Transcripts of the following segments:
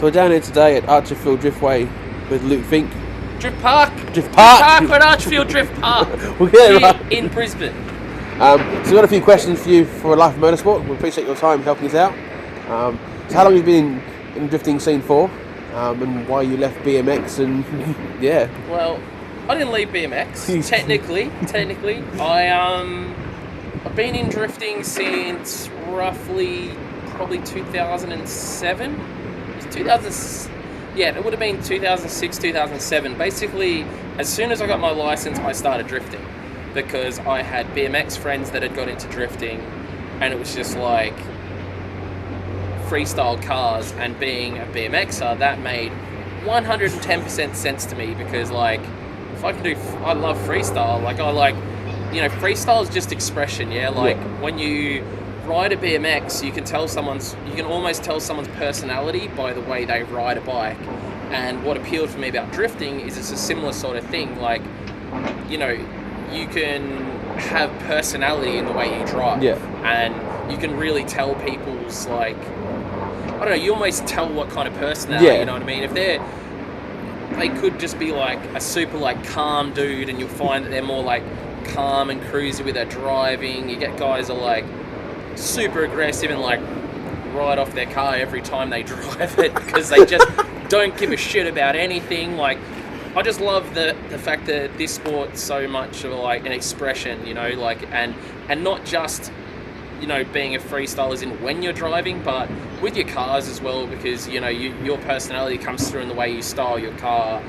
So we're down here today at Archerfield Driftway with Luke Fink. Drift Park. Drift Park. We're at Archerfield Drift Park. We'll get it right. In Brisbane. So we've got a few questions for you for Life of Motorsport. We appreciate your time helping us out. So how long have you been in the drifting scene for? And why you left BMX and yeah. Well, I didn't leave BMX. technically, I've been in drifting since roughly probably 2007. Yeah, it would have been 2006, 2007. Basically, as soon as I got my license, I started drifting because I had BMX friends that had got into drifting, and it was just like freestyle cars. And being a BMXer, that made 110% sense to me because, like, if I can do, I love freestyle. Freestyle is just expression. Yeah, like when you ride a BMX, you can almost tell someone's personality by the way they ride a bike. And what appealed for me about drifting is it's a similar sort of thing. Like, you know, you can have personality in the way you drive. Yeah. And you can really tell people's, like, I don't know, you almost tell what kind of personality, you know what I mean? If they could just be like a super like calm dude, and you'll find that they're more like calm and cruisy with their driving. You get guys that are like super aggressive and like ride off their car every time they drive it because they just don't give a shit about anything. Like, I just love the fact that this sport's so much of like an expression, you know, like, and not just, you know, being a freestyle as in when you're driving, but with your cars as well, because, you know, your personality comes through in the way you style your car,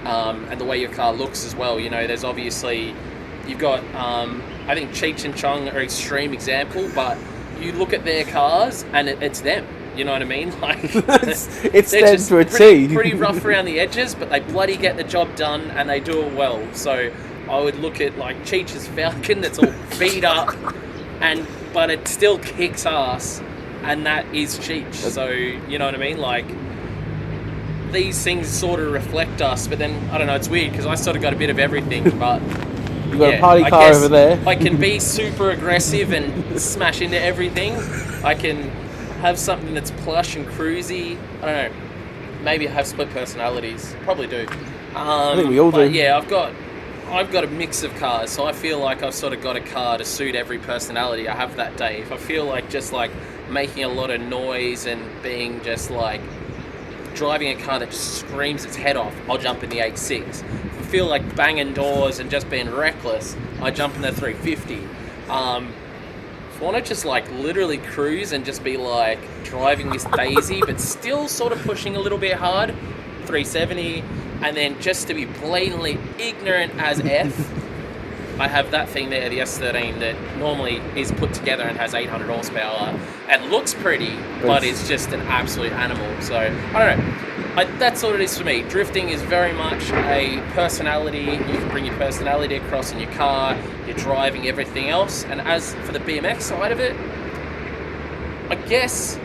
and the way your car looks as well. You know, there's obviously, you've got, I think Cheech and Chong are an extreme example, but you look at their cars and it's them. You know what I mean? Like, it's them to a T. Pretty rough around the edges, but they bloody get the job done and they do it well. So I would look at like Cheech's Falcon that's all beat up, but it still kicks ass, and that is Cheech. So you know what I mean? Like, these things sort of reflect us, but then I don't know. It's weird because I sort of got a bit of everything, but. You've got a party car over there. I can be super aggressive and smash into everything. I can have something that's plush and cruisy. I don't know. Maybe I have split personalities. Probably do. I think we all do. Yeah, I've got a mix of cars, so I feel like I've sort of got a car to suit every personality I have that day. If I feel like just like making a lot of noise and being just like driving a car that just screams its head off, I'll jump in the 8.6. If I feel like banging doors and just being reckless, I jump in the 350. If I want to just like literally cruise and just be like driving this Daisy but still sort of pushing a little bit hard, 370. And then just to be blatantly ignorant as F, I have that thing there, the S13, that normally is put together and has 800 horsepower and looks pretty, but is just an absolute animal. So, I don't know. That's what it is for me. Drifting is very much a personality. You can bring your personality across in your car, you're driving, everything else. And as for the BMX side of it, I guess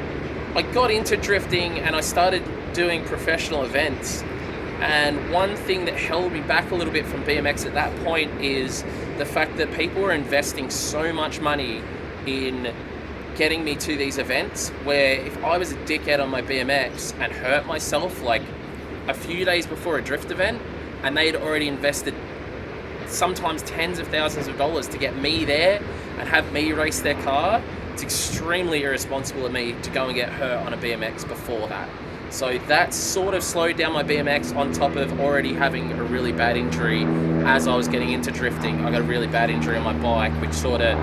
I got into drifting and I started doing professional events. And one thing that held me back a little bit from BMX at that point is the fact that people were investing so much money in getting me to these events, where if I was a dickhead on my BMX and hurt myself like a few days before a drift event, and they'd already invested sometimes tens of thousands of dollars to get me there and have me race their car, it's extremely irresponsible of me to go and get hurt on a BMX before that. So that sort of slowed down my BMX, on top of already having a really bad injury as I was getting into drifting. I got a really bad injury on my bike, which sort of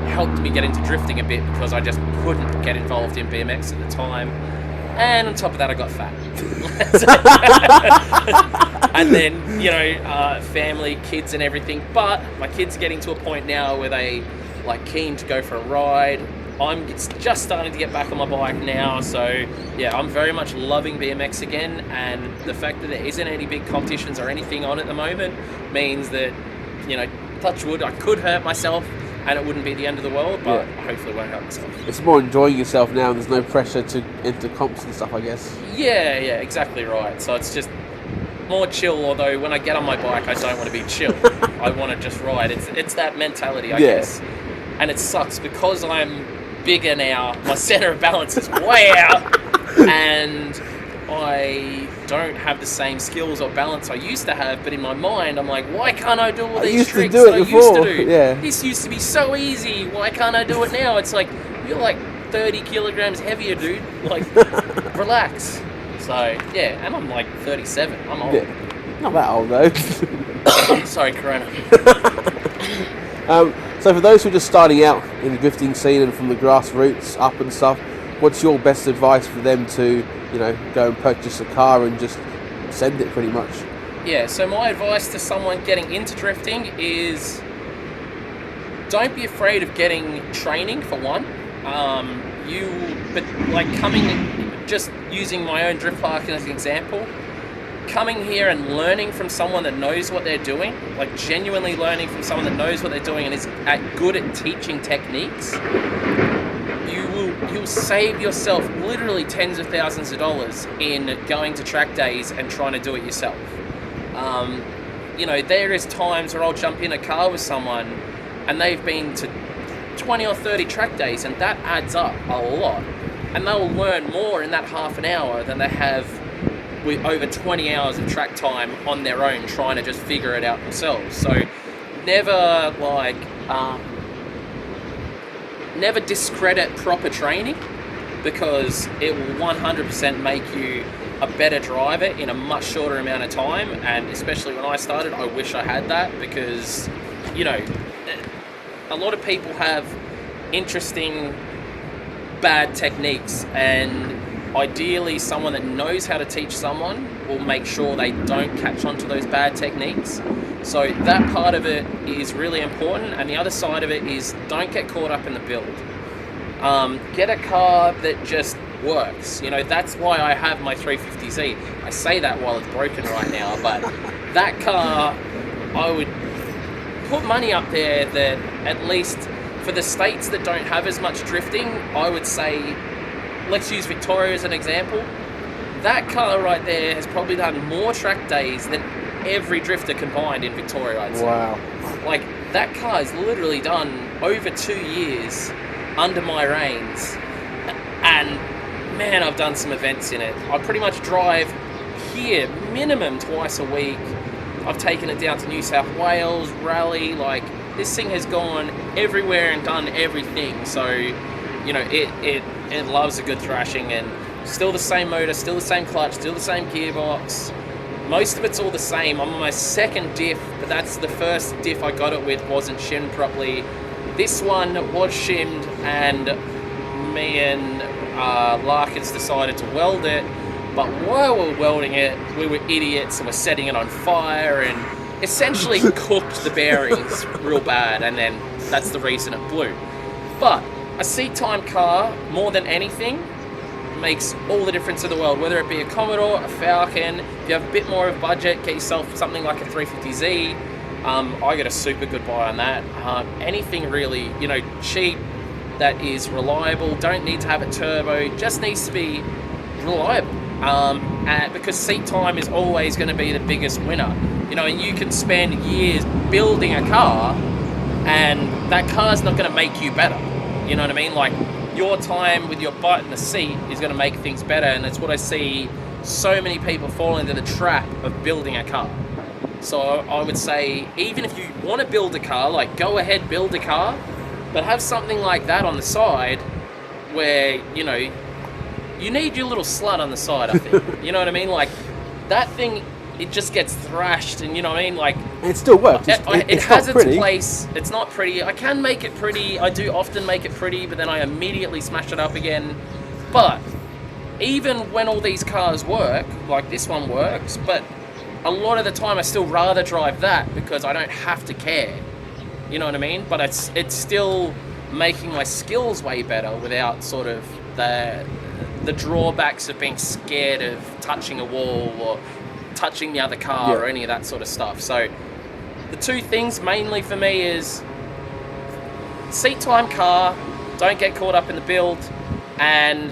helped me get into drifting a bit because I just couldn't get involved in BMX at the time. And on top of that, I got fat. And then, you know, family, kids and everything. But my kids are getting to a point now where they like keen to go for a ride. I'm just starting to get back on my bike now, so yeah, I'm very much loving BMX again, and the fact that there isn't any big competitions or anything on at the moment means that, you know, touch wood, I could hurt myself and it wouldn't be the end of the world, but hopefully won't hurt myself. It's more enjoying yourself now, and there's no pressure to enter comps and stuff, I guess. Yeah, exactly right. So it's just more chill, although when I get on my bike, I don't want to be chill. I want to just ride. It's that mentality, I guess. And it sucks because I'm bigger now, my center of balance is way out, and I don't have the same skills or balance I used to have, but in my mind I'm like, why can't I do all I these used to tricks do it that I used before. to do? Yeah. This used to be so easy. Why can't I do it now? It's like, you're like 30 kilograms heavier, dude. Like, relax. So, yeah, and I'm like 37. I'm old. Yeah. Not that old though. Sorry, Corona. So for those who are just starting out in the drifting scene and from the grassroots up and stuff, what's your best advice for them to, go and purchase a car and just send it pretty much? Yeah, so my advice to someone getting into drifting is don't be afraid of getting training, for one. Just using my own drift park as an example, coming here and learning from someone that knows what they're doing, like genuinely learning from someone that knows what they're doing and is good at teaching techniques, you'll save yourself literally tens of thousands of dollars in going to track days and trying to do it yourself. There is times where I'll jump in a car with someone and they've been to 20 or 30 track days, and that adds up a lot. And they'll learn more in that half an hour than they have with over 20 hours of track time on their own trying to just figure it out themselves. So never discredit proper training, because it will 100% make you a better driver in a much shorter amount of time. And especially when I started, I wish I had that, because a lot of people have interesting bad techniques, and ideally someone that knows how to teach someone will make sure they don't catch on to those bad techniques. So that part of it is really important, and the other side of it is don't get caught up in the build. Get a car that just works. That's why I have my 350Z. I say that while it's broken right now, but that car, I would put money up there that, at least for the states that don't have as much drifting, I would say, let's use Victoria as an example. That car right there has probably done more track days than every drifter combined in Victoria, I'd say. Wow. Like, that car has literally done over 2 years under my reins, and man, I've done some events in it. I pretty much drive here minimum twice a week. I've taken it down to New South Wales, rally, like, this thing has gone everywhere and done everything. So, it loves a good thrashing, and still the same motor, still the same clutch, still the same gearbox. Most of it's all the same. I'm on my second diff, but that's the first diff I got it with wasn't shimmed properly. This one was shimmed, and me and Larkins decided to weld it. But while we were welding it, we were idiots and were setting it on fire and essentially cooked the bearings real bad, and then that's the reason it blew. But a seat time car, more than anything, makes all the difference in the world, whether it be a Commodore, a Falcon. If you have a bit more of a budget, get yourself something like a 350Z. I got a super good buy on that. Anything really, cheap, that is reliable, don't need to have a turbo, just needs to be reliable. Because seat time is always going to be the biggest winner. And you can spend years building a car, and that car's not going to make you better. You know what I mean? Like, your time with your butt in the seat is going to make things better, and that's what I see so many people fall into the trap of building a car. So I would say, even if you want to build a car, like, go ahead, build a car, but have something like that on the side where, you need your little slut on the side, I think. You know what I mean? Like, that thing, it just gets thrashed, and you know what I mean? Like, it still works. It has its pretty. place. It's not pretty. I can make it pretty. I do often make it pretty, but then I immediately smash it up again. But even when all these cars work, like this one works, but a lot of the time I still rather drive that because I don't have to care. You know what I mean? But it's still making my skills way better without sort of the drawbacks of being scared of touching a wall or touching the other car or any of that sort of stuff. So the two things mainly for me is seat time car, don't get caught up in the build, and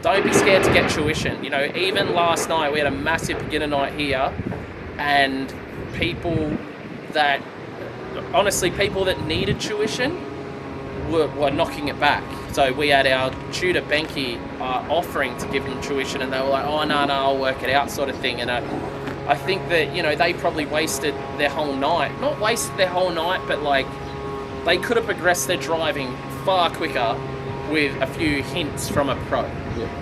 don't be scared to get tuition. Even last night we had a massive beginner night here, and people that needed tuition were knocking it back. So we had our tutor Benke offering to give them tuition, and they were like, oh, no, I'll work it out, sort of thing. And I think that, you know, they probably wasted their whole night. Not wasted their whole night, but like they could have progressed their driving far quicker with a few hints from a pro.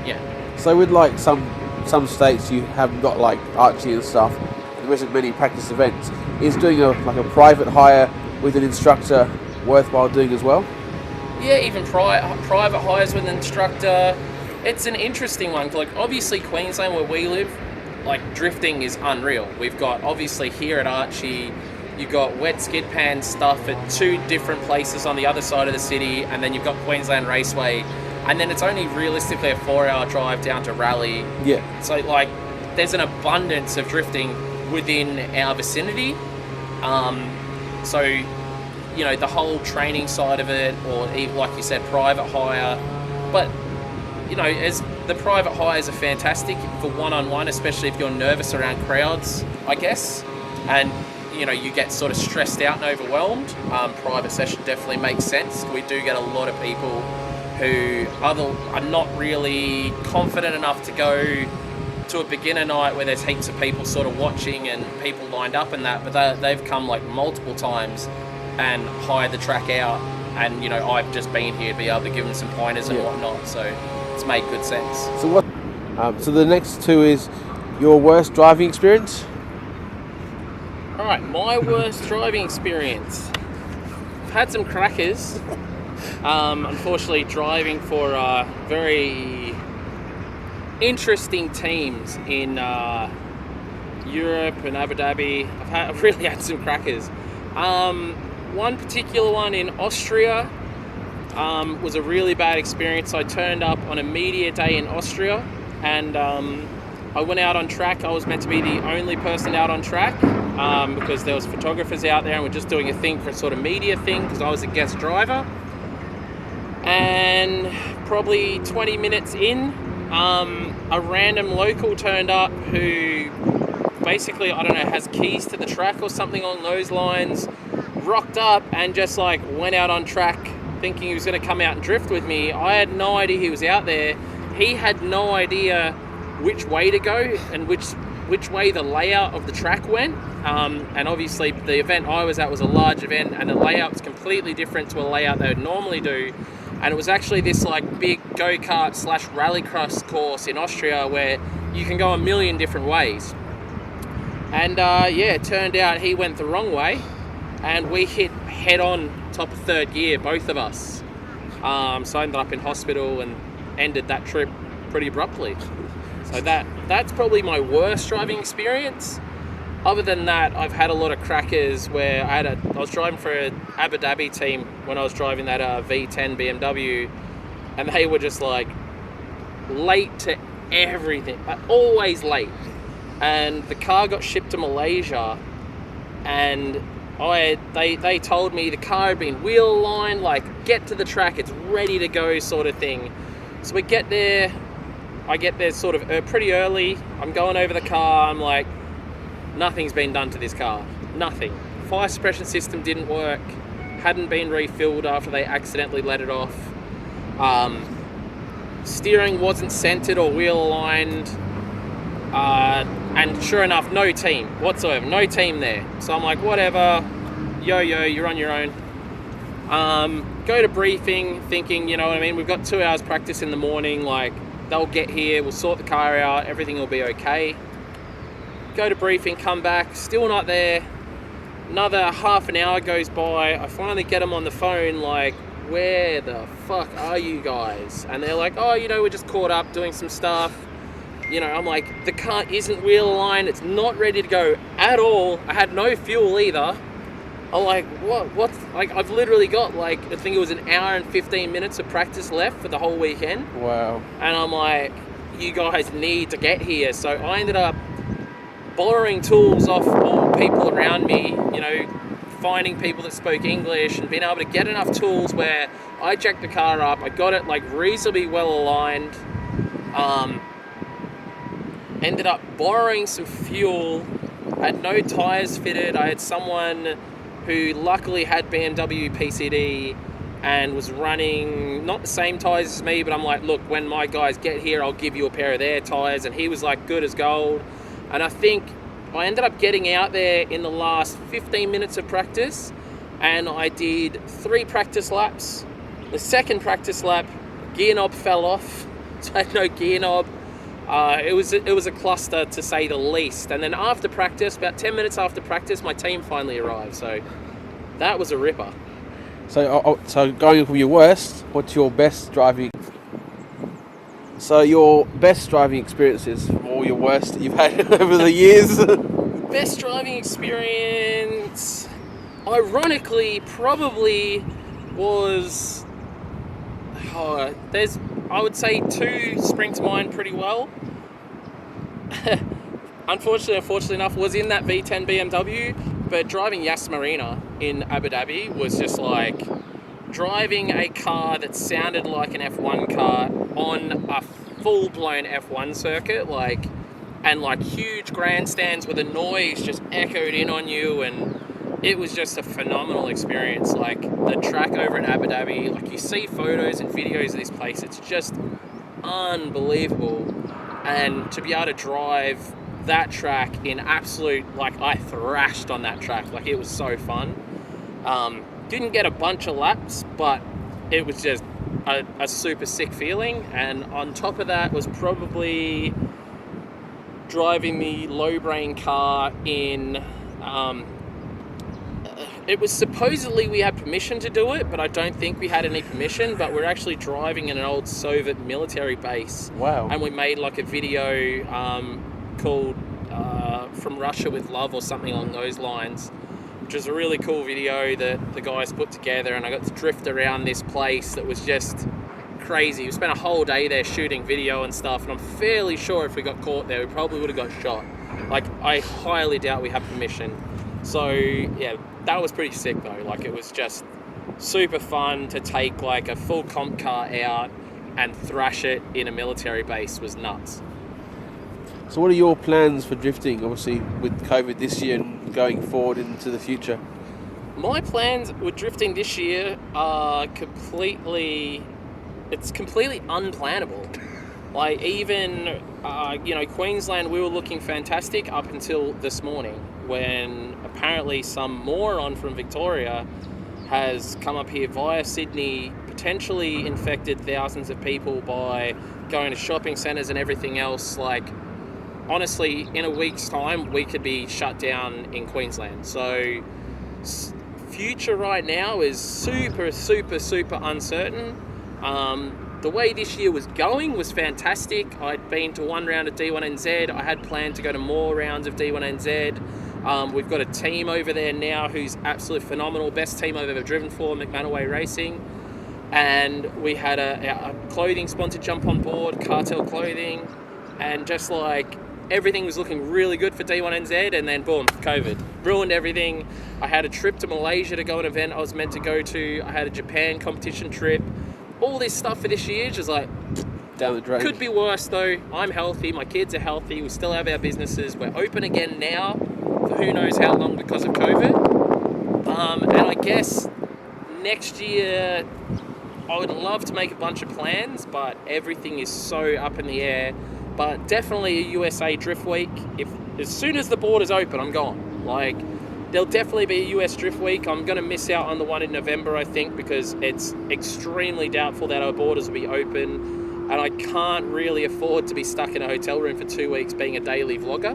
Yeah. So with like some states you haven't got like Archie and stuff, there isn't many practice events. Is doing a private hire with an instructor worthwhile doing as well? Yeah, even private hires with an instructor. It's an interesting one. Like obviously Queensland where we live, like drifting is unreal. We've got obviously here at Archie, you've got wet skid pan stuff at 2 different places on the other side of the city, and then you've got Queensland Raceway, and then it's only realistically a 4-hour drive down to Raleigh. Yeah. So like there's an abundance of drifting within our vicinity. So, you know, the whole training side of it, or even, like you said, private hire. But, you know, as the private hires are fantastic for one-on-one, especially if you're nervous around crowds, I guess. And, you know, you get sort of stressed out and overwhelmed. Private session definitely makes sense. We do get a lot of people who are not really confident enough to go to a beginner night where there's heaps of people sort of watching and people lined up and that, but they've come like multiple times and hired the track out, and you know, I've just been here to be able to give them some pointers and whatnot, so it's made good sense. So so the next 2 is your worst driving experience? Alright, my worst driving experience. I've had some crackers. Unfortunately, driving for very interesting teams in Europe and Abu Dhabi. I've really had some crackers. One particular one in Austria was a really bad experience. I turned up on a media day in Austria, and I went out on track. I was meant to be the only person out on track because there was photographers out there and we're just doing a thing for a sort of media thing because I was a guest driver. And probably 20 minutes in, a random local turned up who basically, I don't know, has keys to the track or something along those lines, rocked up and just like went out on track thinking he was going to come out and drift with me. I had no idea he was out there. He had no idea which way to go and which way the layout of the track went. And obviously the event I was at was a large event, and the layout was completely different to a layout they would normally do. And it was actually this like big go-kart / rallycross course in Austria where you can go a million different ways. And it turned out he went the wrong way and we hit head on top of 3rd gear, both of us. So I ended up in hospital and ended that trip pretty abruptly. So that's probably my worst driving experience. Other than that, I've had a lot of crackers where I was driving for an Abu Dhabi team when I was driving that V10 BMW, and they were just like late to everything, always late. And the car got shipped to Malaysia, and they told me the car had been wheel aligned, like get to the track, it's ready to go sort of thing. So we get there, I get there sort of pretty early, I'm going over the car, I'm like, nothing's been done to this car, nothing. Fire suppression system didn't work, hadn't been refilled after they accidentally let it off. Steering wasn't centered or wheel aligned, and sure enough, no team whatsoever, no team there. So I'm like, whatever, you're on your own. Go to briefing thinking, you know what I mean, we've got 2 hours practice in the morning, like they'll get here, we'll sort the car out, everything will be okay. Go to briefing, come back, still not there. Another half an hour goes by, I finally get them on the phone like, where the fuck are you guys? And they're like, oh, you know, we're just caught up doing some stuff. You know, I'm like, the car isn't wheel aligned, it's not ready to go at all. I had no fuel either. I'm like, what? Like, I've literally got like, I think it was an hour and 15 minutes of practice left for the whole weekend. Wow. And I'm like, you guys need to get here. So I ended up borrowing tools off all people around me, you know, finding people that spoke English and being able to get enough tools where I jacked the car up, I got it like reasonably well aligned, ended up borrowing some fuel, I had no tyres fitted, I had someone who luckily had BMW PCD and was running not the same tyres as me, but I'm like, look, when my guys get here, I'll give you a pair of their tyres, and he was like good as gold. And I think I ended up getting out there in the last 15 minutes of practice, and I did 3 practice laps. The second practice lap, gear knob fell off, so I had no gear knob. It was a cluster, to say the least. And then after practice, about 10 minutes after practice, my team finally arrived. So that was a ripper. So going from your worst, what's your best driving? So your best driving experiences from all your worst that you've had over the years? Best driving experience, ironically, probably was... I would say 2 spring to mind pretty well. Unfortunately enough, was in that V10 BMW, but driving Yas Marina in Abu Dhabi was just like driving a car that sounded like an F1 car on a full-blown F1 circuit, and huge grandstands where the noise just echoed in on you, and it was just a phenomenal experience. Like, the track over in Abu Dhabi, like, you see photos and videos of this place, it's just unbelievable. And to be able to drive that track in absolute, I thrashed on that track. Like, it was so fun. Didn't get a bunch of laps, but it was just a super sick feeling. And on top of that was probably driving the low brain car in... it was supposedly we had permission to do it, but I don't think we had any permission. But we're actually driving in an old Soviet military base. Wow. And we made a video called From Russia with Love or something along those lines, which was a really cool video that the guys put together. And I got to drift around this place that was just crazy. We spent a whole day there shooting video and stuff. And I'm fairly sure if we got caught there, we probably would have got shot. I highly doubt we had permission. So, yeah, that was pretty sick though. It was just super fun to take a full comp car out and thrash it in a military base. Was nuts. So what are your plans for drifting, obviously with COVID this year and going forward into the future? My plans with drifting this year are completely unplannable. Even, Queensland, we were looking fantastic up until this morning, when apparently some moron from Victoria has come up here via Sydney, potentially infected thousands of people by going to shopping centres and everything else. Honestly, in a week's time, we could be shut down in Queensland. So, future right now is super, super, super uncertain. The way this year was going was fantastic. I'd been to 1 round of D1NZ. I had planned to go to more rounds of D1NZ. We've got a team over there now who's absolutely phenomenal. Best team I've ever driven for, McManaway Racing. And we had a clothing sponsor jump on board, Cartel Clothing. And just everything was looking really good for D1NZ, and then boom, COVID. Ruined everything. I had a trip to Malaysia to go an event I was meant to go to. I had a Japan competition trip. All this stuff for this year, just down the drain. Could be worse though. I'm healthy, my kids are healthy, we still have our businesses. We're open again now for who knows how long because of COVID. And I guess next year I would love to make a bunch of plans, but everything is so up in the air. But definitely a USA Drift Week. As soon as the borders open, I'm gone. There'll definitely be a US Drift Week. I'm going to miss out on the one in November, I think, because it's extremely doubtful that our borders will be open. And I can't really afford to be stuck in a hotel room for 2 weeks being a daily vlogger.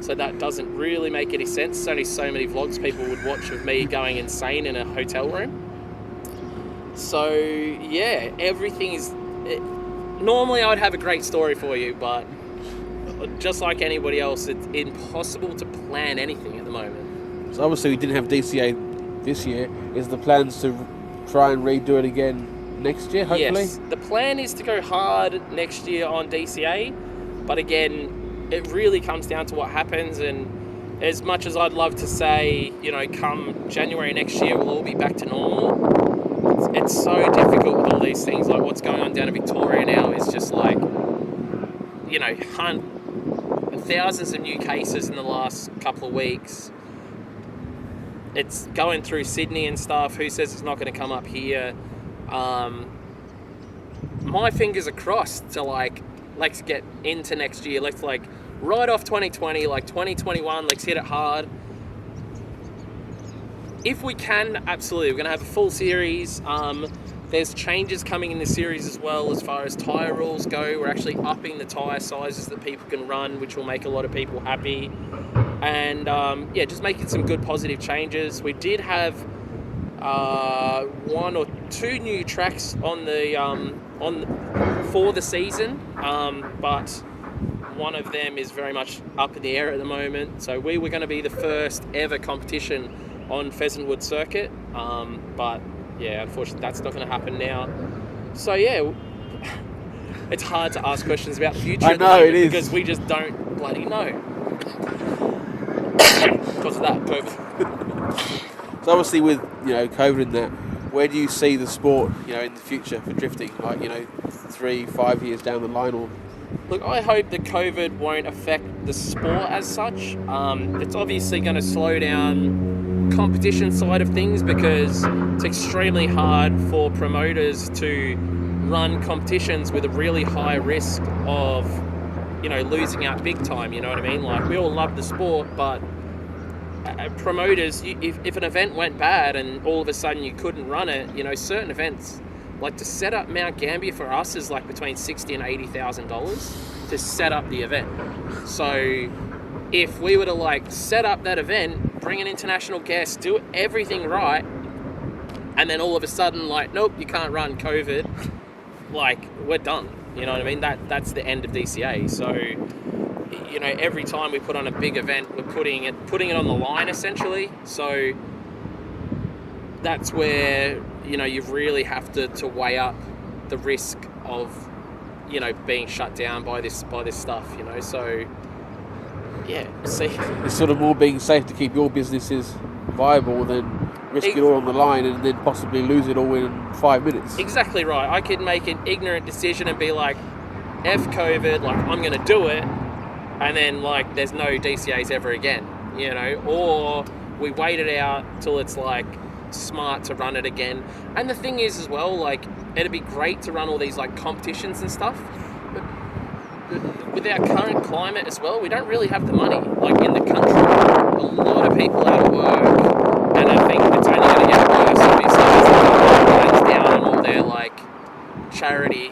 So that doesn't really make any sense. There's only so many vlogs people would watch of me going insane in a hotel room. So, yeah, everything is... Normally I would have a great story for you, but just like anybody else, it's impossible to plan anything at the moment. So obviously we didn't have DCA this year. Is the plans to try and redo it again next year, hopefully? Yes, the plan is to go hard next year on DCA, but again, it really comes down to what happens. And as much as I'd love to say, come January next year we'll all be back to normal, it's so difficult with all these things. What's going on down in Victoria now is just thousands of new cases in the last couple of weeks. it's going through Sydney and stuff. Who says it's not going to come up here? My fingers are crossed to like, let's get into next year. Let's like write off 2020, like 2021. Let's hit it hard. If we can, absolutely, we're going to have a full series. There's changes coming in the series as well as far as tyre rules go. We're actually upping the tyre sizes that people can run, which will make a lot of people happy. And just making some good positive changes. We did have 1 or 2 new tracks on the for the season, but one of them is very much up in the air at the moment. So we were going to be the first ever competition on Pheasantwood Circuit, but yeah, unfortunately that's not going to happen now. So yeah, it's hard to ask questions about the future. I know it is, because we just don't bloody know. Because of that, COVID. So obviously with COVID and that, where do you see the sport in the future for drifting? Like 3-5 years down the line, or? Look, I hope that COVID won't affect the sport as such. It's obviously going to slow down competition side of things because it's extremely hard for promoters to run competitions with a really high risk of losing out big time. You know what I mean? Like, we all love the sport, but promoters, if an event went bad and all of a sudden you couldn't run it, certain events, like to set up Mount Gambier for us is like between $60,000 and $80,000 to set up the event. So if we were to like set up that event, bring an international guest, do everything right, and then all of a sudden like, nope, you can't run, COVID, like, we're done. You know what I mean? That's the end of DCA. So every time we put on a big event, we're putting it on the line essentially. So that's where you really have to weigh up the risk of being shut down by this stuff. So yeah, see, it's sort of more being safe to keep your businesses viable than risk it all on the line and then possibly lose it all in 5 minutes. Exactly right. I could make an ignorant decision and be like, F COVID, like, I'm going to do it, and then like there's no DCAs ever again, or we wait it out till it's like smart to run it again. And the thing is as well, like, it'd be great to run all these like competitions and stuff, but with our current climate as well, we don't really have the money. Like, in the country, a lot of people out of work, and I think it's only going to get worse obviously as the government hands down on all their like charity,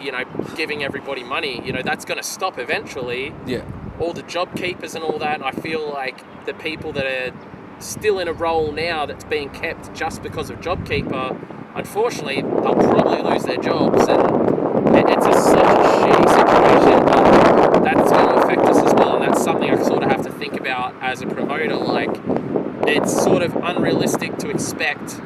giving everybody money. That's going to stop eventually. Yeah. All the job keepers and all that, and I feel like the people that are still in a role now that's being kept just because of JobKeeper, unfortunately, they'll probably lose their jobs, and it's such a shitty situation, but that's going to affect us as well, and that's something I sort of have to think about as a promoter. Like, it's sort of unrealistic to expect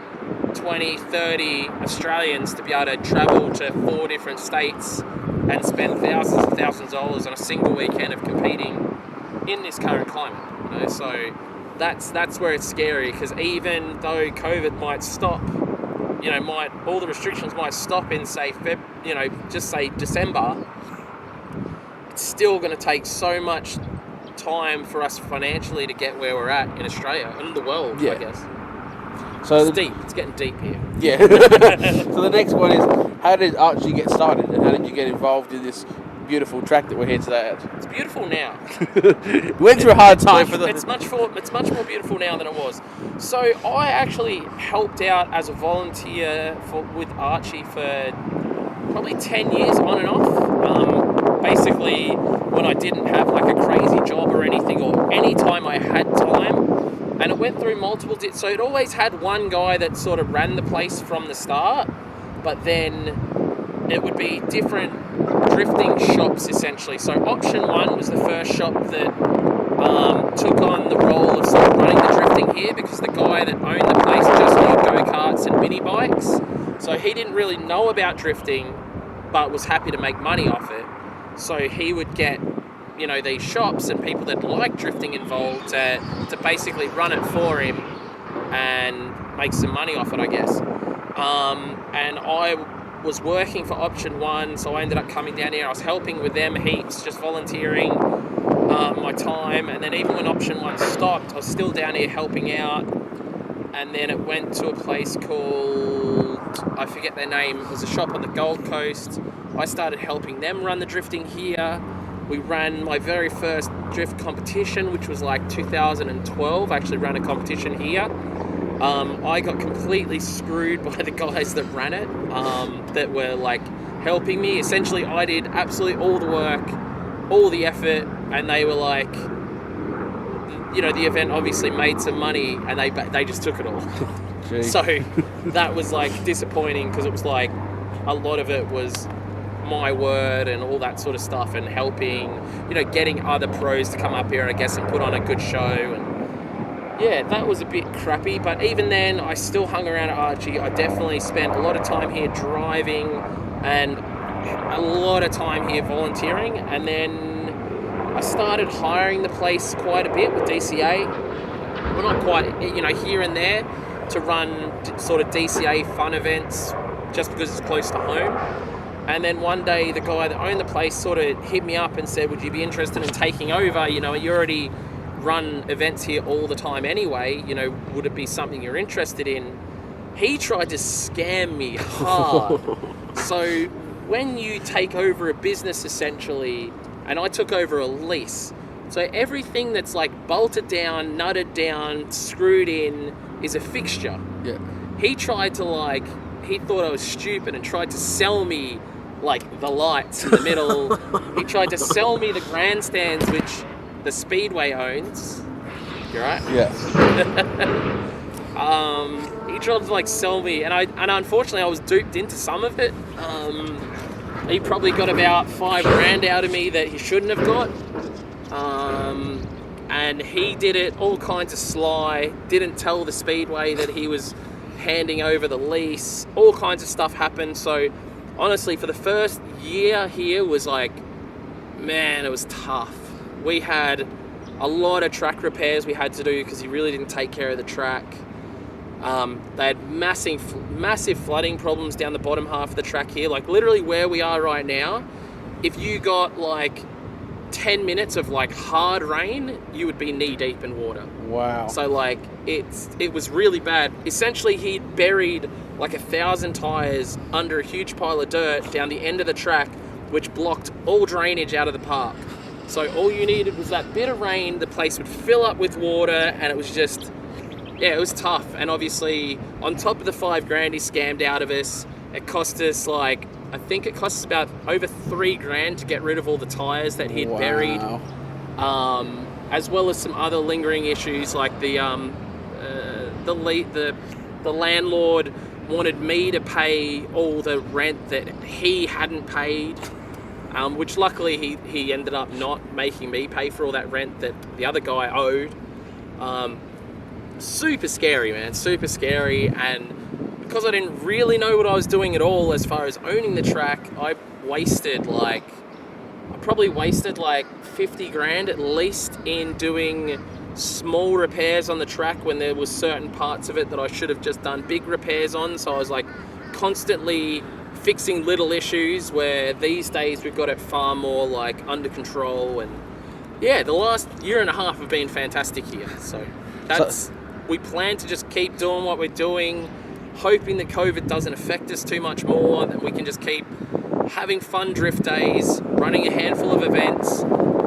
20, 30 Australians to be able to travel to 4 different states and spend thousands and thousands of dollars on a single weekend of competing in this current climate. So that's where it's scary, because even though COVID might stop, all the restrictions might stop in say just say December, it's still going to take so much time for us financially to get where we're at in Australia and the world, I guess. So it's deep. It's getting deep here. Yeah. So the next one is, how did Archie get started, and how did you get involved in this beautiful track that we're here today at? It's beautiful now. We went through a hard time for the. It's much more beautiful now than it was. So I actually helped out as a volunteer with Archie for probably 10 years on and off. Basically, when I didn't have like a crazy job or anything, or any time I had time. And it went through multiple... So it always had one guy that sort of ran the place from the start, but then it would be different drifting shops, essentially. So Option 1 was the first shop that took on the role of sort of running the drifting here, because the guy that owned the place just knew go-karts and mini bikes. So he didn't really know about drifting, but was happy to make money off it. So he would get... these shops and people that like drifting involved to basically run it for him and make some money off it, I guess. And I was working for Option 1, so I ended up coming down here. I was helping with them heaps, just volunteering my time. And then even when Option 1 stopped, I was still down here helping out. and then it went to a place called, I forget their name, it was a shop on the Gold Coast. I started helping them run the drifting here. We ran my very first drift competition, which was like 2012. I actually ran a competition here. I got completely screwed by the guys that ran it, that were like helping me. Essentially, I did absolutely all the work, all the effort, and they were like, you know, the event obviously made some money, and they just took it all. So that was like disappointing, because it was like a lot of it was my word and all that sort of stuff, and helping, you know, getting other pros to come up here, I guess, and put on a good show. And yeah, that was a bit crappy, but even then I still hung around at Archie. I definitely spent a lot of time here driving and a lot of time here volunteering, and then I started hiring the place quite a bit with DCA. Well, not quite, you know, here and there, to run sort of DCA fun events just because it's close to home. And then one day the guy that owned the place sort of hit me up and said, would you be interested in taking over? You know, you already run events here all the time anyway, you know, would it be something you're interested in? He tried to scam me hard. So when you take over a business, essentially, and I took over a lease, so everything that's like bolted down, nutted down, screwed in is a fixture. Yeah. He tried to like, he thought I was stupid and tried to sell me like the lights in the middle. He tried to sell me the grandstands, which the Speedway owns. You right? Yeah. He tried to like sell me, and unfortunately I was duped into some of it. He probably got about $5,000 out of me that he shouldn't have got. And he did it all kinds of sly, didn't tell the Speedway that he was handing over the lease. All kinds of stuff happened. So honestly, for the first year here was like, man, it was tough. We had a lot of track repairs we had to do because he really didn't take care of the track. They had massive flooding problems down the bottom half of the track here. Like literally where we are right now, if you got like 10 minutes of like hard rain, you would be knee deep in water. Wow. So like it was really bad. Essentially, he'd buried like 1,000 tires under a huge pile of dirt down the end of the track, which blocked all drainage out of the park. So all you needed was that bit of rain, the place would fill up with water, and it was just, yeah, it was tough. And obviously, on top of the $5,000 he scammed out of us, it cost us like, I think it cost us about over $3,000 to get rid of all the tires that he'd buried, as well as some other lingering issues like the landlord wanted me to pay all the rent that he hadn't paid, which luckily he ended up not making me pay for all that rent that the other guy owed. Super scary, man, super scary. And because I didn't really know what I was doing at all as far as owning the track, I probably wasted like $50,000 at least in doing small repairs on the track when there was certain parts of it that I should have just done big repairs on. So I was like constantly fixing little issues, where these days we've got it far more like under control. And yeah, the last year and a half have been fantastic here. So we plan to just keep doing what we're doing, hoping that COVID doesn't affect us too much more, that we can just keep having fun drift days, running a handful of events.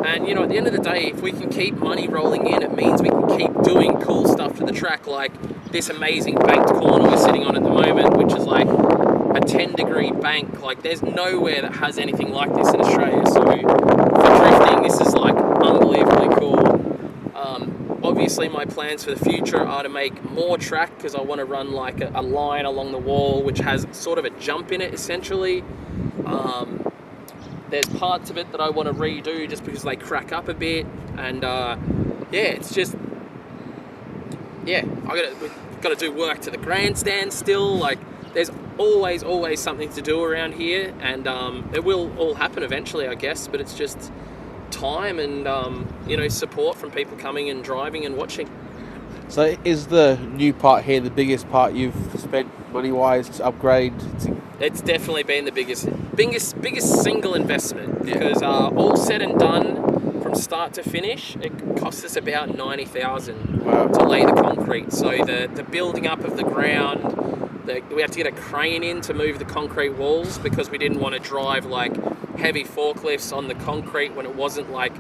And, you know, at the end of the day, if we can keep money rolling in, it means we can keep doing cool stuff to the track, like this amazing banked corner we're sitting on at the moment, which is like a 10-degree bank. Like, there's nowhere that has anything like this in Australia. So for drifting, this is like unbelievably cool. Obviously, my plans for the future are to make more track, because I want to run like a line along the wall which has sort of a jump in it, essentially. There's parts of it that I want to redo just because they crack up a bit. And it's just, we've got to do work to the grandstand still. Like, there's always something to do around here, and it will all happen eventually, I guess, but it's just time and support from people coming and driving and watching. So is the new part here the biggest part you've spent money-wise to upgrade? It's definitely been the biggest single investment, because all said and done, from start to finish, it cost us about $90,000, to lay the concrete. So the building up of the ground, we had to get a crane in to move the concrete walls because we didn't want to drive like heavy forklifts on the concrete when it wasn't like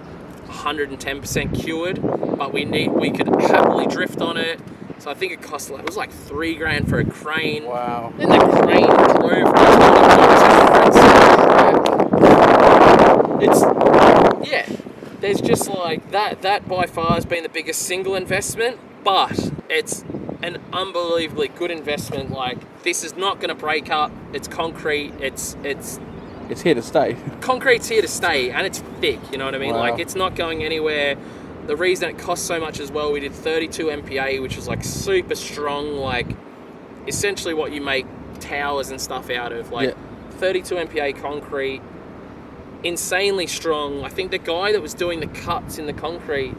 110% cured, but we could happily drift on it. So I think it cost it was like $3,000 for a crane. Wow. Then the crane drove. There's just like that by far has been the biggest single investment, but it's an unbelievably good investment. Like, this is not going to break up. It's concrete. It's here to stay. Concrete's here to stay, and it's thick. You know what I mean? Wow. Like, it's not going anywhere. The reason it costs so much as well, we did 32 MPa, which is like super strong, like essentially what you make towers and stuff out of. Like 32 MPa concrete, insanely strong. I think the guy that was doing the cuts in the concrete,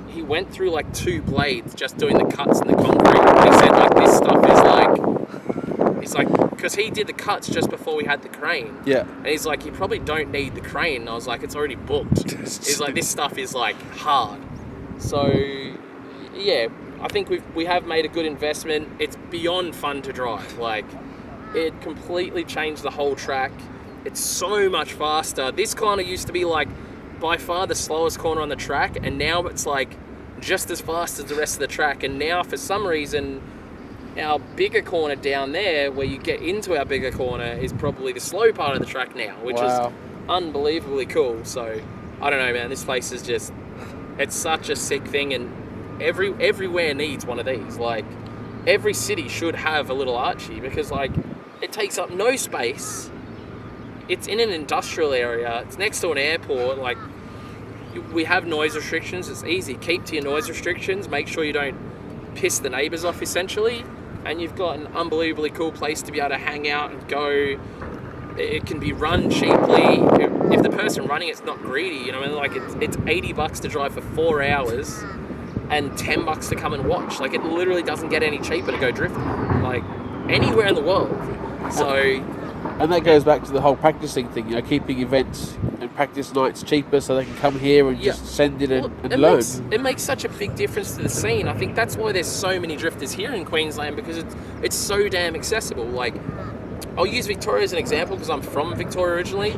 he went through like 2 blades just doing the cuts in the concrete. He said like this stuff is like, he's like, because he did the cuts just before we had the crane. Yeah. And he's like, you probably don't need the crane. And I was like, it's already booked. He's like, this stuff is like hard. So yeah, I think we have made a good investment. It's beyond fun to drive. Like, it completely changed the whole track. It's so much faster. This corner used to be like by far the slowest corner on the track, and now it's like just as fast as the rest of the track. And now for some reason our bigger corner down there, where you get into our bigger corner, is probably the slow part of the track now, which is unbelievably cool. So I don't know, man, this place is just, it's such a sick thing, and everywhere needs one of these. Like, every city should have a little Archie, because like it takes up no space. It's in an industrial area. It's next to an airport. Like, we have noise restrictions. It's easy. Keep to your noise restrictions. Make sure you don't piss the neighbours off, essentially. And you've got an unbelievably cool place to be able to hang out and go. It can be run cheaply. If the person running it's not greedy, you know, like it's $80 to drive for 4 hours and $10 to come and watch. Like, it literally doesn't get any cheaper to go drifting, like anywhere in the world. So, and that goes back to the whole practicing thing, you know, keeping events and practice nights cheaper so they can come here and just send it and learn. It makes such a big difference to the scene. I think that's why there's so many drifters here in Queensland, because it's so damn accessible. Like, I'll use Victoria as an example because I'm from Victoria originally.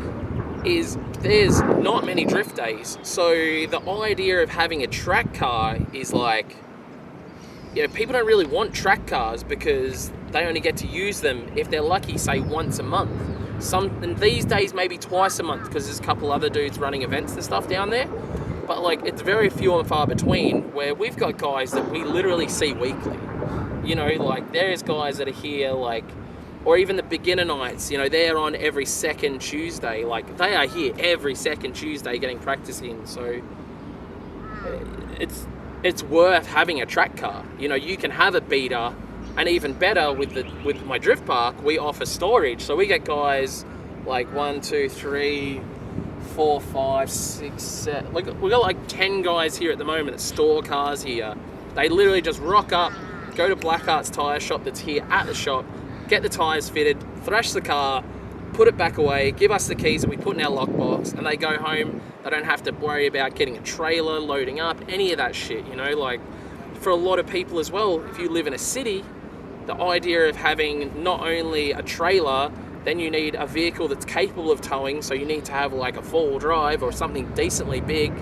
There's not many drift days, so the idea of having a track car is like, you know, people don't really want track cars because they only get to use them, if they're lucky, say once a month. And these days maybe twice a month, because there's a couple other dudes running events and stuff down there. But like, it's very few and far between, where we've got guys that we literally see weekly. You know, like, there's guys that are here, like, or even the beginner nights, you know, they're on every second Tuesday. Like, they are here every second Tuesday getting practice in. So it's worth having a track car. You know, you can have a beater, and even better with my drift park, we offer storage. So we get guys like 1, 2, 3, 4, 5, 6, 7. Like, we got like 10 guys here at the moment that store cars here. They literally just rock up, go to Blackheart's tyre shop that's here at the shop, get the tyres fitted, thrash the car, put it back away, give us the keys that we put in our lockbox, and they go home. They don't have to worry about getting a trailer, loading up, any of that shit, you know. Like, for a lot of people as well, if you live in a city, the idea of having not only a trailer, then you need a vehicle that's capable of towing, so you need to have like a 4-wheel drive or something decently big,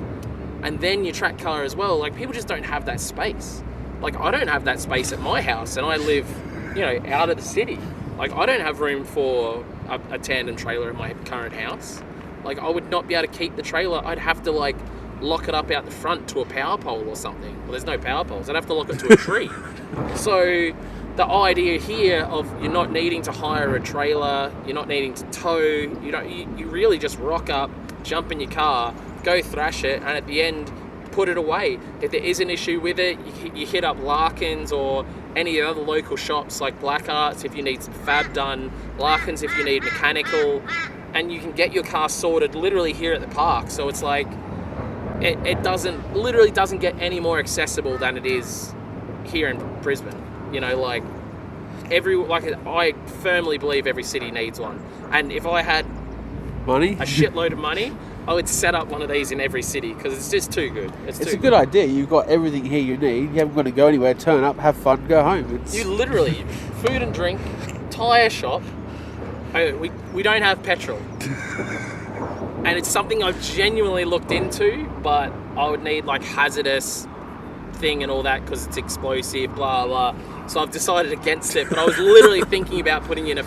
and then your track car as well. Like, people just don't have that space. Like, I don't have that space at my house, and I live, you know, out of the city. Like, I don't have room for a tandem trailer in my current house. Like, I would not be able to keep the trailer. I'd have to like lock it up out the front to a power pole or something. Well, there's no power poles. I'd have to lock it to a tree. So the idea here of you're not needing to hire a trailer, you're not needing to tow, you really just rock up, jump in your car, go thrash it, and at the end, put it away. If there is an issue with it, you hit up Larkins or any other local shops like Blackheart's if you need some fab done, Larkins if you need mechanical, and you can get your car sorted literally here at the park. So it's like, it doesn't get any more accessible than it is here in Brisbane. You know, like, I firmly believe every city needs one. And if I had money, a shitload of money, I would set up one of these in every city because it's just too good. It's a good idea. You've got everything here you need. You haven't got to go anywhere. Turn up, have fun, go home. You literally, food and drink, tyre shop. We don't have petrol. And it's something I've genuinely looked into, but I would need like hazardous thing and all that because it's explosive, blah, blah. So I've decided against it, but I was literally thinking about putting in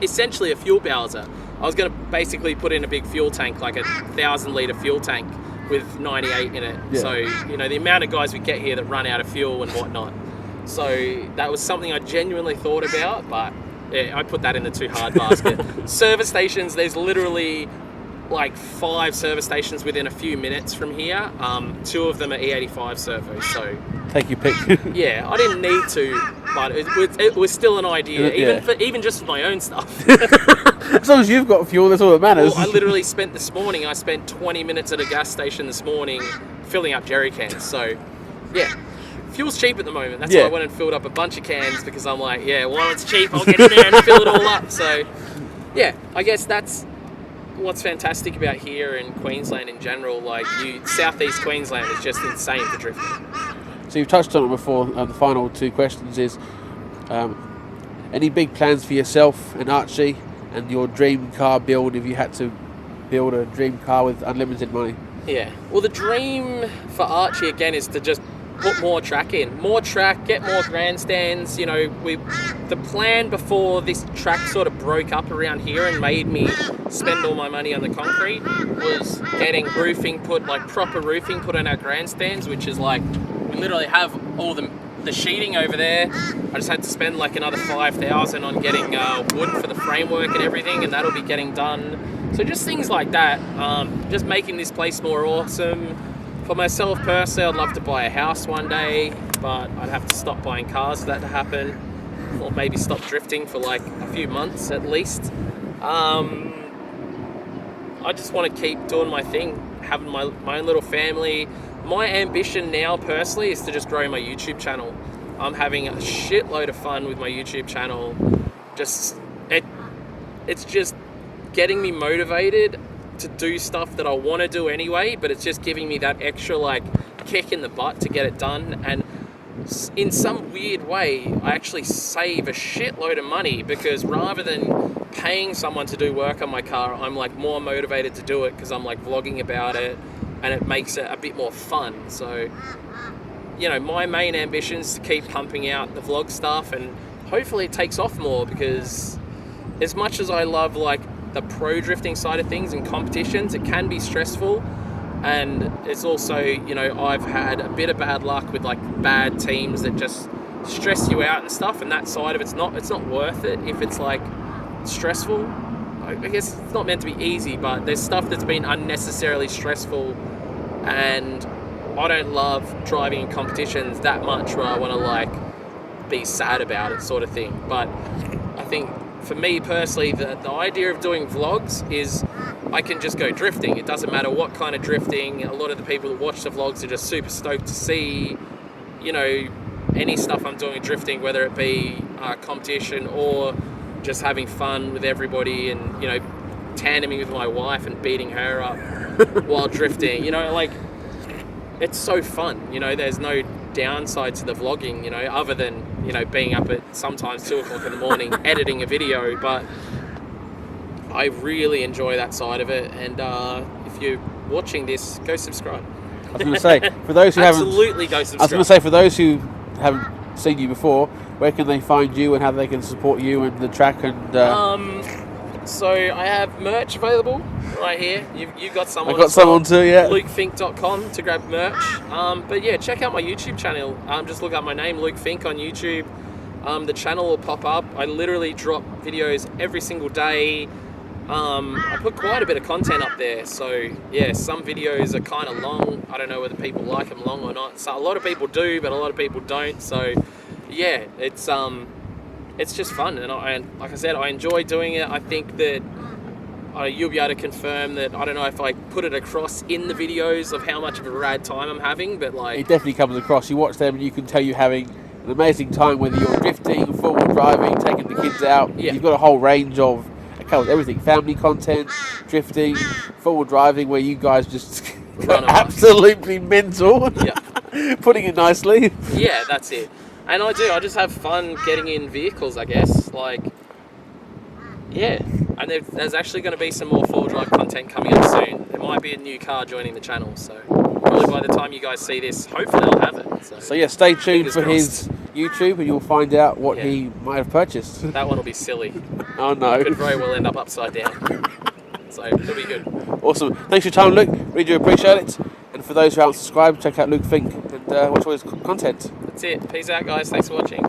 essentially a fuel bowser. I was going to basically put in a big fuel tank, like a 1,000-litre fuel tank with 98 in it. Yeah. So, the amount of guys we get here that run out of fuel and whatnot. So that was something I genuinely thought about, but yeah, I put that in the too hard basket. Service stations, there's literally like 5 service stations within a few minutes from here. 2 of them are E85 servos, so... Take your pick. Yeah, I didn't need to, but it was still an idea, even just for my own stuff. As long as you've got fuel, that's all that matters. Well, I literally spent 20 minutes at a gas station this morning filling up jerry cans, so yeah. Fuel's cheap at the moment. That's why I went and filled up a bunch of cans because I'm like, while it's cheap, I'll get in there and fill it all up. So, yeah, I guess that's what's fantastic about here in Queensland in general. Like, southeast Queensland is just insane for drifting. So you've touched on it before. The final 2 questions is, any big plans for yourself and Archie and your dream car build if you had to build a dream car with unlimited money? Yeah. Well, the dream for Archie, again, is to just put more track in. More track, get more grandstands. The plan before this track sort of broke up around here and made me spend all my money on the concrete was getting proper roofing put on our grandstands, which is like, we literally have all the sheeting over there. I just had to spend like another $5,000 on getting wood for the framework and everything, and that'll be getting done. So just things like that, just making this place more awesome. For myself personally, I'd love to buy a house one day, but I'd have to stop buying cars for that to happen, or maybe stop drifting for like a few months at least. I just want to keep doing my thing, having my own little family. My ambition now personally is to just grow my YouTube channel. I'm having a shitload of fun with my YouTube channel. It's just getting me motivated to do stuff that I want to do anyway, but it's just giving me that extra like kick in the butt to get it done. And in some weird way, I actually save a shitload of money because rather than paying someone to do work on my car, I'm like more motivated to do it because I'm like vlogging about it and it makes it a bit more fun. So, my main ambition is to keep pumping out the vlog stuff and hopefully it takes off more, because as much as I love like the pro drifting side of things and competitions, it can be stressful. And it's also, I've had a bit of bad luck with like bad teams that just stress you out and stuff, and that side of it's not worth it if it's like stressful. I guess it's not meant to be easy, but there's stuff that's been unnecessarily stressful, and I don't love driving in competitions that much where I want to like be sad about it sort of thing. But I think for me personally, the idea of doing vlogs is I can just go drifting. It doesn't matter what kind of drifting. A lot of the people that watch the vlogs are just super stoked to see, any stuff I'm doing drifting, whether it be competition or just having fun with everybody and, tandeming with my wife and beating her up while drifting. It's so fun. There's no downside to the vlogging, other than, being up at sometimes 2 o'clock in the morning editing a video. But I really enjoy that side of it, and if you're watching this, go subscribe. I was going to say, for those who absolutely go subscribe. I was going to say, for those who haven't seen you before, where can they find you and how they can support you and the track? And so I have merch available right here. You've got some. I've got some on too, yeah. LukeFink.com to grab merch. But yeah, check out my YouTube channel. Just look up my name, Luke Fink, on YouTube. The channel will pop up. I literally drop videos every single day. I put quite a bit of content up there, so yeah, some videos are kind of long. I don't know whether people like them long or not. So a lot of people do, but a lot of people don't. So yeah, it's just fun, and like I said, I enjoy doing it. I think that you'll be able to confirm that. I don't know if I put it across in the videos of how much of a rad time I'm having, but like it definitely comes across. You watch them and you can tell you're having an amazing time, whether you're drifting, forward driving, taking the kids out. Yeah. You've got a whole range of It covers everything: family content, drifting, forward driving, where you guys just go Run amok. absolutely mental. Yeah. Putting it nicely. Yeah, that's it. And I just have fun getting in vehicles, I guess. Like, yeah. And there's actually going to be some more four-wheel drive content coming up soon. There might be a new car joining the channel, so probably by the time you guys see this, hopefully I'll have it. So yeah, stay tuned Fingers for crossed. his YouTube, and you'll find out what Yeah. he might have purchased. That one will be silly. Oh no! Could very well end up upside down. So it'll be good. Awesome. Thanks for your time, Luke. Really do appreciate it. And for those who haven't subscribed, check out Luke Fink and watch all his content. That's it. Peace out, guys. Thanks for watching.